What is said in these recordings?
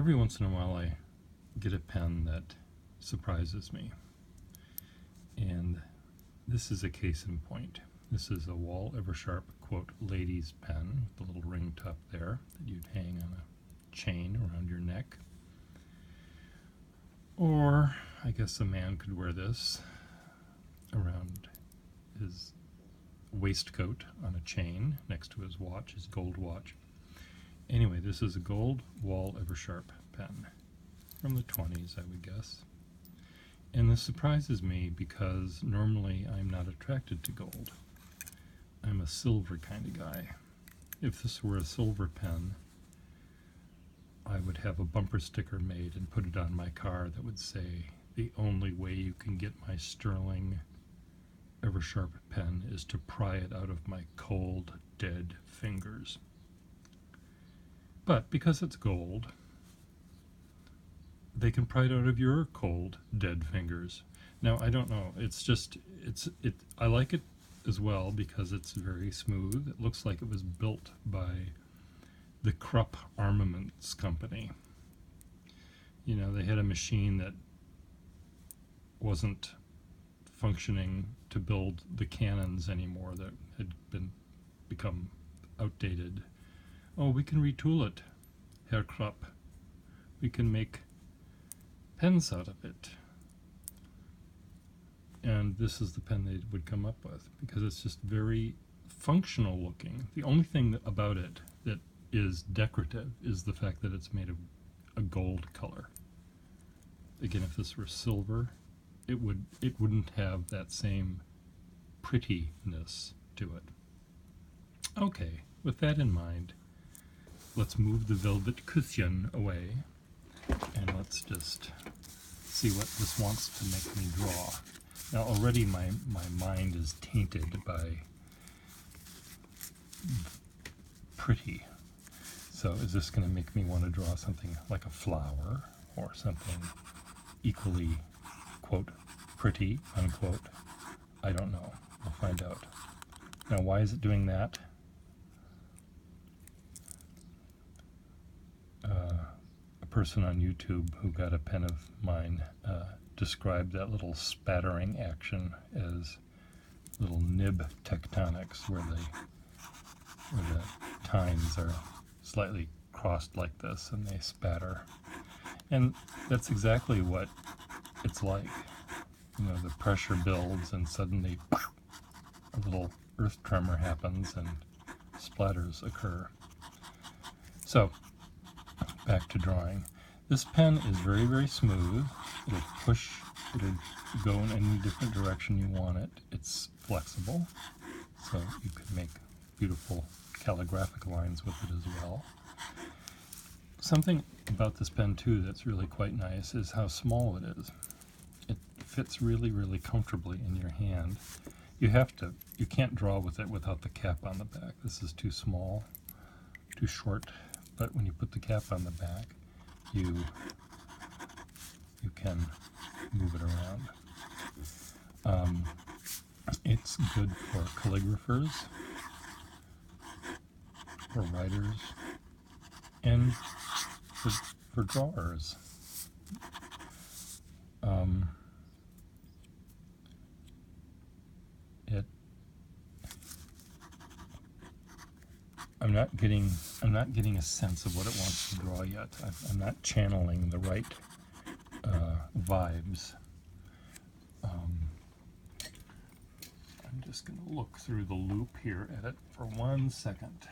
Every once in a while I get a pen that surprises me, and this is a case in point. This is a Wahl Eversharp, quote, ladies pen with the little ring top there that you'd hang on a chain around your neck. Or I guess a man could wear this around his waistcoat on a chain next to his watch, his gold watch. Anyway, this is a gold Wahl Eversharp pen from the 20s, I would guess. And this surprises me because normally I'm not attracted to gold. I'm a silver kind of guy. If this were a silver pen, I would have a bumper sticker made and put it on my car that would say, "The only way you can get my sterling Eversharp pen is to pry it out of my cold, dead fingers." But because it's gold, they can pry it out of your cold, dead fingers. Now, I don't know, I like it as well because it's very smooth. It looks like it was built by the Krupp Armaments Company. You know, they had a machine that wasn't functioning to build the cannons anymore that had become outdated. Oh, we can retool it, Herr Krupp. We can make pens out of it. And this is the pen they would come up with because it's just very functional looking. The only thing about it that is decorative is the fact that it's made of a gold color. Again, if this were silver, it wouldn't have that same prettiness to it. Okay, with that in mind, let's move the velvet cushion away and let's just see what this wants to make me draw. Now already my mind is tainted by pretty. So is this going to make me want to draw something like a flower or something equally, quote, pretty, unquote? I don't know. We'll find out. Now why is it doing that? A person on YouTube who got a pen of mine described that little spattering action as little nib tectonics, where the tines are slightly crossed like this and they spatter. And that's exactly what it's like. You know, the pressure builds and suddenly a little earth tremor happens and splatters occur. So, back to drawing. This pen is very, very smooth. It'll go in any different direction you want it. It's flexible, so you can make beautiful calligraphic lines with it as well. Something about this pen too that's really quite nice is how small it is. It fits really, really comfortably in your hand. You can't draw with it without the cap on the back. This is too small, too short, but when you put the cap on the back, you can move it around. It's good for calligraphers, for writers, and for drawers. I'm not getting a sense of what it wants to draw yet. I'm not channeling the right vibes. I'm just going to look through the loop here at it for 1 second,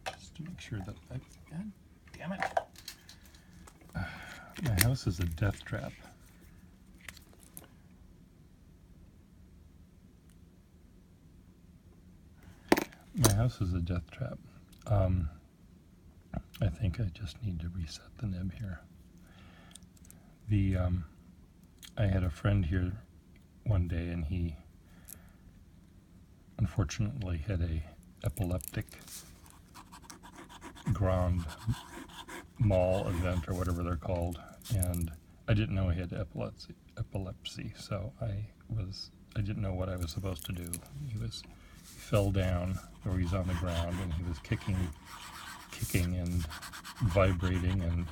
just to make sure that God damn it! My house is a death trap. My house is a death trap. I think I just need to reset the nib here. I had a friend here one day and he unfortunately had a epileptic grand mal event or whatever they're called, and I didn't know he had epilepsy, so I didn't know what I was supposed to do. He fell down, or he's on the ground, and he was kicking and vibrating and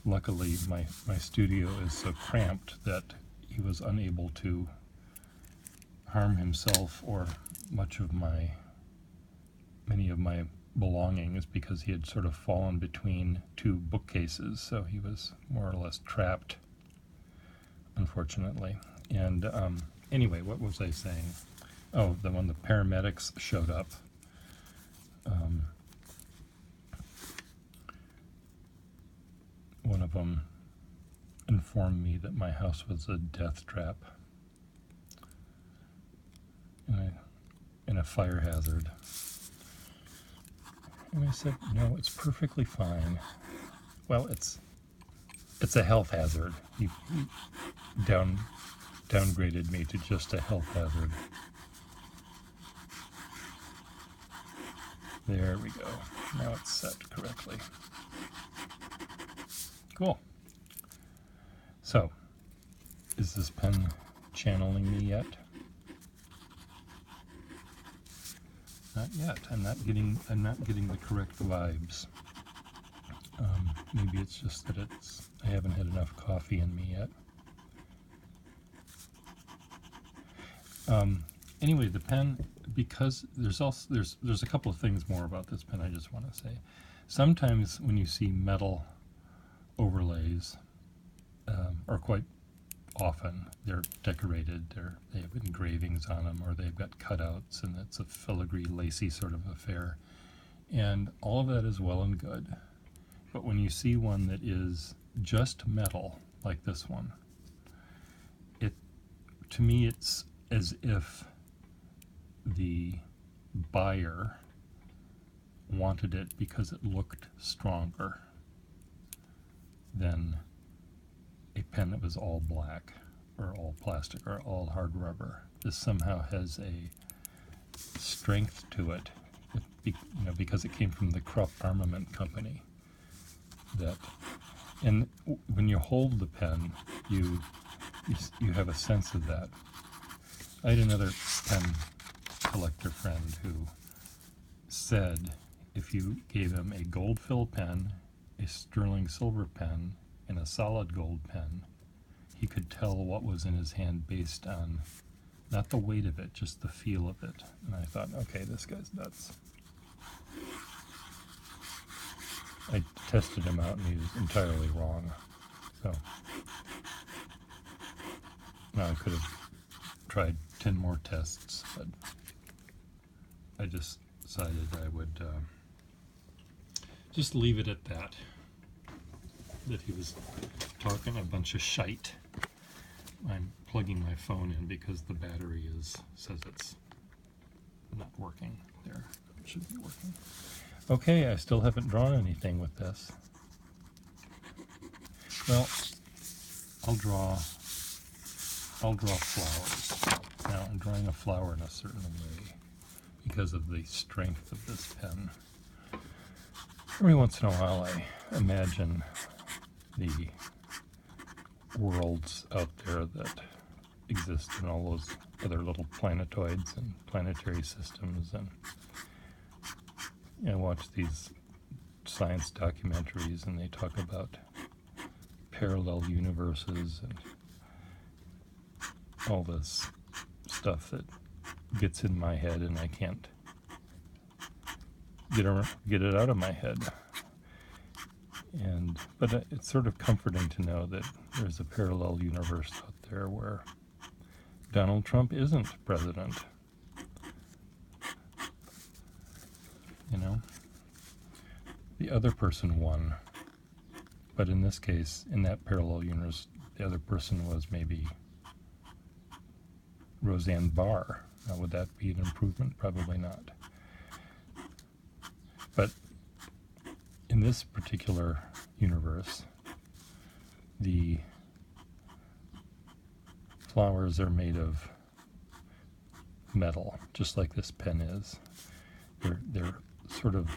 Luckily, my studio is so cramped that he was unable to harm himself or many of my belongings, because he had sort of fallen between two bookcases, so he was more or less trapped, unfortunately. And anyway, what was I saying? Oh, when the paramedics showed up, one of them informed me that my house was a death trap and a fire hazard. And I said, no, it's perfectly fine. Well, it's a health hazard. He downgraded me to just a health hazard. There we go. Now it's set correctly. Cool. So, is this pen channeling me yet? Not yet. I'm not getting the correct vibes. Maybe it's just that I haven't had enough coffee in me yet. Anyway, the pen, because there's a couple of things more about this pen I just want to say. Sometimes when you see metal overlays, or quite often they're decorated, they have engravings on them, or they've got cutouts, and it's a filigree, lacy sort of affair. And all of that is well and good. But when you see one that is just metal, like this one, to me it's as if the buyer wanted it because it looked stronger than a pen that was all black or all plastic or all hard rubber. This somehow has a strength to it, because it came from the Krupp Armament Company. And when you hold the pen, you have a sense of that. I had another pen collector friend who said if you gave him a gold fill pen, a sterling silver pen, and a solid gold pen, he could tell what was in his hand based on not the weight of it, just the feel of it. And I thought, okay, this guy's nuts. I tested him out and he was entirely wrong. So now I could have tried 10 more tests, but I just decided I would just leave it at that he was talking a bunch of shite. I'm plugging my phone in because the battery says it's not working. There, it should be working. Okay, I still haven't drawn anything with this. Well, I'll draw flowers. Now I'm drawing a flower in a certain way because of the strength of this pen. Every once in a while I imagine the worlds out there that exist in all those other little planetoids and planetary systems, and I watch these science documentaries and they talk about parallel universes and all this stuff that gets in my head and I can't get it out of my head. But it's sort of comforting to know that there's a parallel universe out there where Donald Trump isn't president. The other person won. But in this case, in that parallel universe, the other person was maybe Roseanne Barr. Now, would that be an improvement? Probably not. But in this particular universe, the flowers are made of metal, just like this pen is. They're sort of,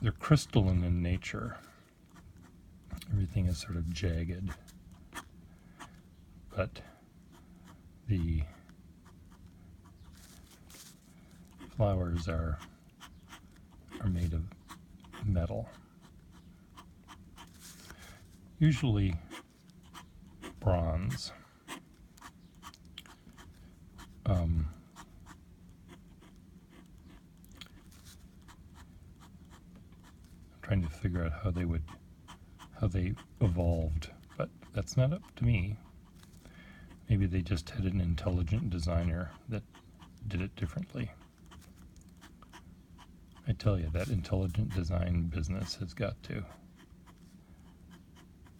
they're crystalline in nature. Everything is sort of jagged, but the flowers are made of metal. Usually bronze. I'm trying to figure out how they evolved, but that's not up to me. Maybe they just had an intelligent designer that did it differently. I tell you, that intelligent design business has got to.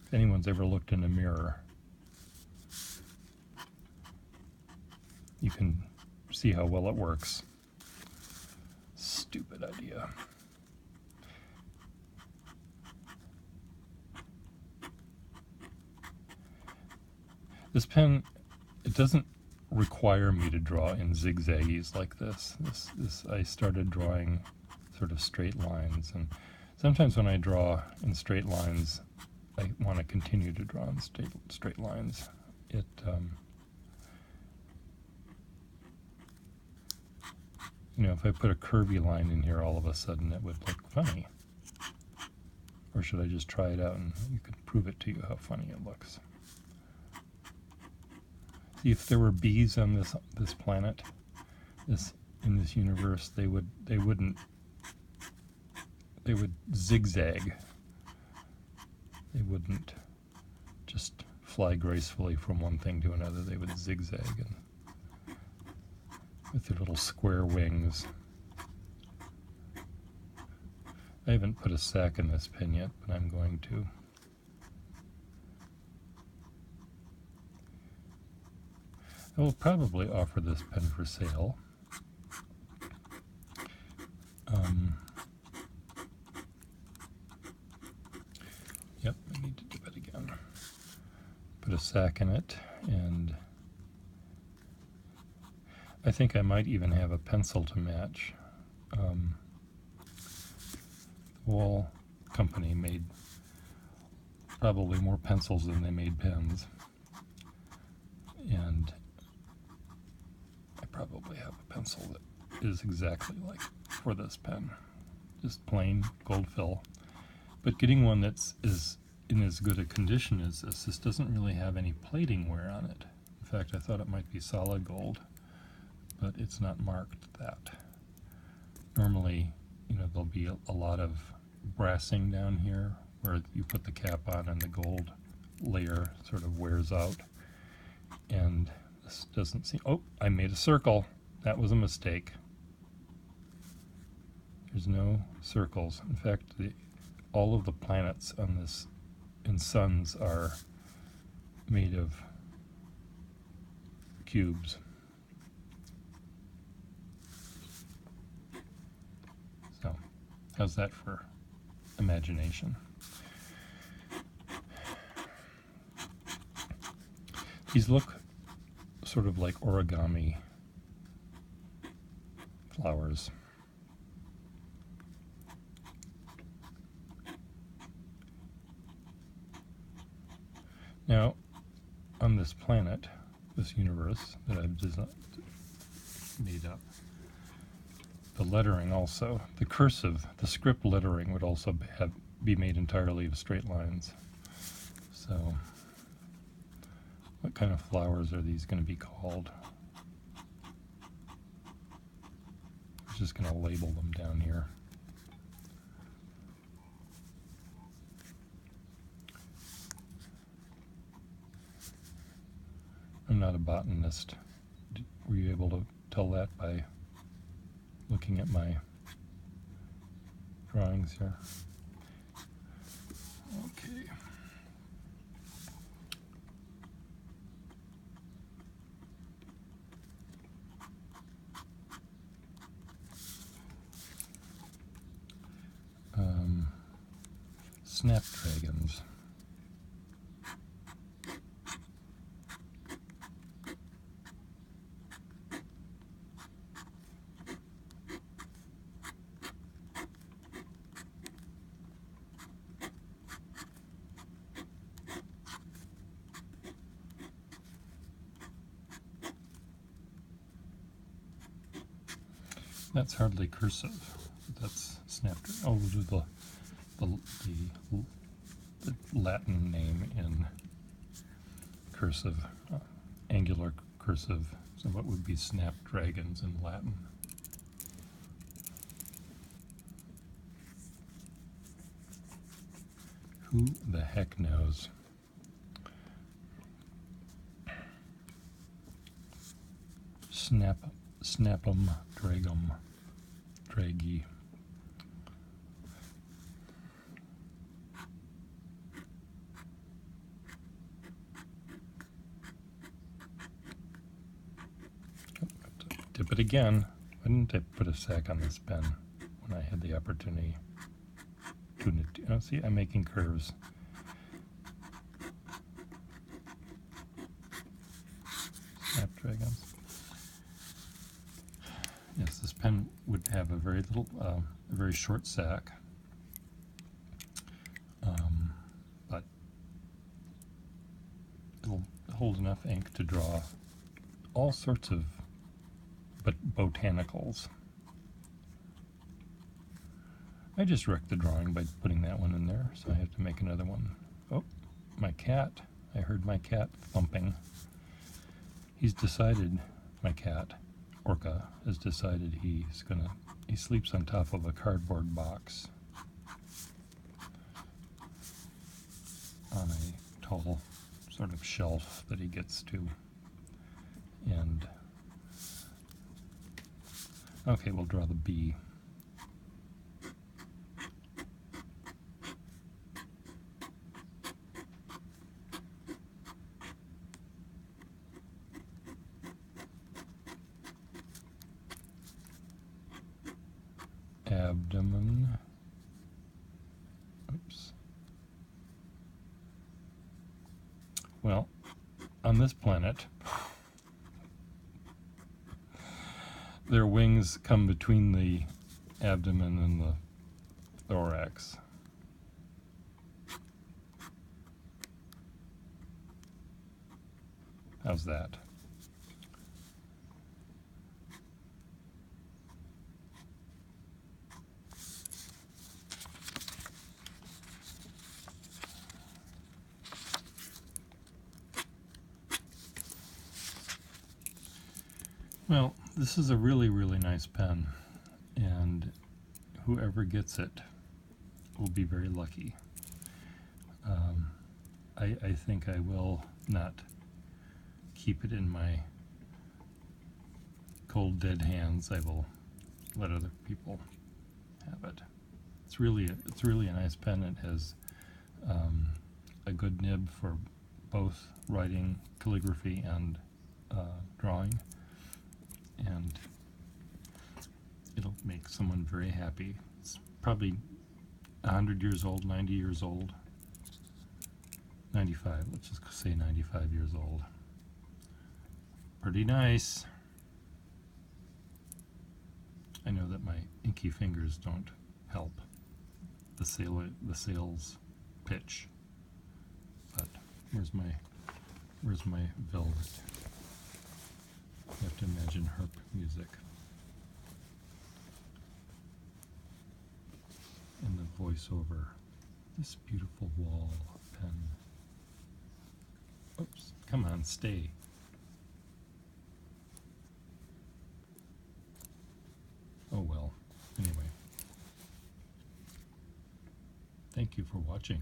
If anyone's ever looked in a mirror, you can see how well it works. Stupid idea. This pen, it doesn't require me to draw in zigzaggies like this. I started drawing sort of straight lines, and sometimes when I draw in straight lines, I want to continue to draw in straight lines. If I put a curvy line in here, all of a sudden it would look funny. Or should I just try it out and you can prove it to you how funny it looks? See, if there were bees on this planet, in this universe, they would zigzag. They wouldn't just fly gracefully from one thing to another. They would zigzag and with their little square wings. I haven't put a sack in this pen yet, but I'm going to. I will probably offer this pen for sale. Yep, I need to do it again. Put a sack in it, and I think I might even have a pencil to match. The Wahl company made probably more pencils than they made pens, and I probably have a pencil that is exactly like for this pen, just plain gold fill. But getting one that's in as good a condition as this doesn't really have any plating wear on it. In fact, I thought it might be solid gold, but it's not marked that. Normally, there'll be a lot of brassing down here where you put the cap on and the gold layer sort of wears out. And this doesn't seem... Oh, I made a circle. That was a mistake. There's no circles. In fact, all of the planets on this and suns are made of cubes. So, how's that for imagination? These look sort of like origami flowers. Now, on this planet, this universe that I've made up, the lettering also, the cursive, the script lettering would also be made entirely of straight lines. So, what kind of flowers are these going to be called? I'm just going to label them down here. I'm not a botanist. Were you able to tell that by looking at my drawings here? Okay. Snapdragons. That's hardly cursive. That's Snapdragon. Oh, we'll do the Latin name in cursive, angular cursive, so what would be snapdragons in Latin. Who the heck knows? Snap'em, drag'em, draggy. Dip it again. Why didn't I put a sack on this pen when I had the opportunity? Oh, see, I'm making curves. Snapdragons. Yes, this pen would have a very little, a very short sack, but it'll hold enough ink to draw all sorts of botanicals. I just wrecked the drawing by putting that one in there, so I have to make another one. Oh, my cat. I heard my cat thumping. He's decided, my cat, Orca, has decided he sleeps on top of a cardboard box on a tall sort of shelf that he gets to. And, okay, we'll draw the bee. Abdomen. Oops. Well, on this planet, their wings come between the abdomen and the thorax. How's that? Well, this is a really, really nice pen, and whoever gets it will be very lucky. I think I will not keep it in my cold, dead hands. I will let other people have it. It's really a nice pen. It has a good nib for both writing, calligraphy, and drawing. And it'll make someone very happy. It's probably 100 years old, 90 years old, 95, let's just say 95 years old. Pretty nice. I know that my inky fingers don't help the sails pitch, but where's my velvet? You have to imagine harp music. And the voiceover. This beautiful Wahl pen. Oops, come on, stay. Oh well, anyway. Thank you for watching.